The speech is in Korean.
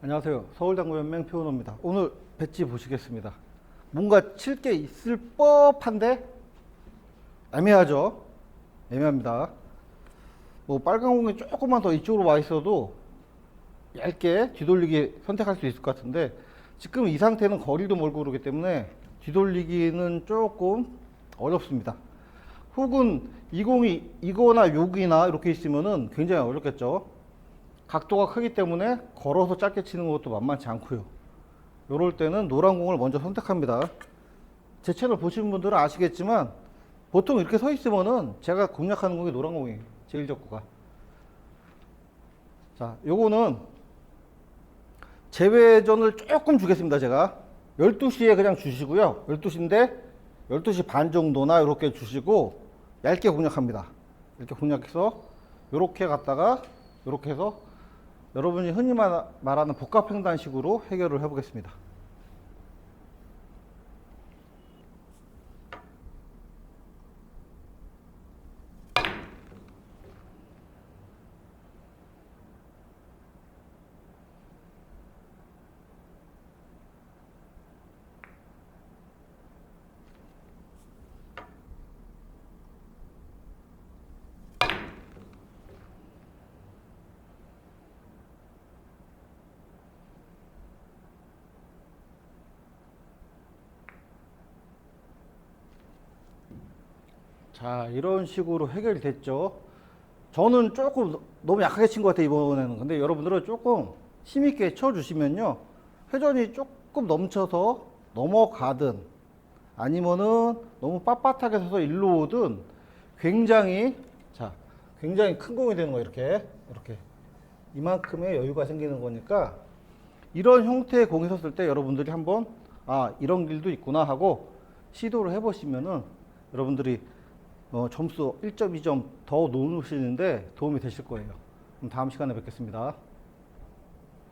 안녕하세요. 서울당구연맹 표현호입니다. 오늘 배지 보시겠습니다. 뭔가 칠 게 있을 법한데 애매하죠. 애매합니다. 뭐 빨간 공이 조금만 더 이쪽으로 와 있어도 얇게 뒤돌리기 선택할 수 있을 것 같은데 지금 이 상태는 거리도 멀고 그러기 때문에 뒤돌리기는 조금 어렵습니다. 혹은 이 공이 이거나 여기나 이렇게 있으면은 굉장히 어렵겠죠. 각도가 크기 때문에 걸어서 짧게 치는 것도 만만치 않고요. 이럴 때는 노란 공을 먼저 선택합니다. 제 채널 보시는 분들은 아시겠지만 보통 이렇게 서 있으면은 제가 공략하는 공이 노란 공이에요. 제일 적구가. 자, 요거는 제외전을 조금 주겠습니다. 제가 12시에 그냥 주시고요. 12시인데 12시 반 정도나 이렇게 주시고 얇게 공략합니다. 이렇게 공략해서 이렇게 갔다가 이렇게 해서 여러분이 흔히 말하는 복합횡단식으로 해결을 해보겠습니다. 자, 이런 식으로 해결이 됐죠. 저는 조금 너무 약하게 친 것 같아요, 이번에는. 근데 여러분들은 조금 힘있게 쳐주시면요. 회전이 조금 넘쳐서 넘어가든 아니면은 너무 빳빳하게 서서 일로 오든 굉장히, 자, 굉장히 큰 공이 되는 거예요, 이렇게. 이렇게. 이만큼의 여유가 생기는 거니까 이런 형태의 공이 섰을 때 여러분들이 한번, 아, 이런 길도 있구나 하고 시도를 해보시면은 여러분들이 점수 1점, 2점 더 놓으시는데 도움이 되실 거예요. 그럼 다음 시간에 뵙겠습니다.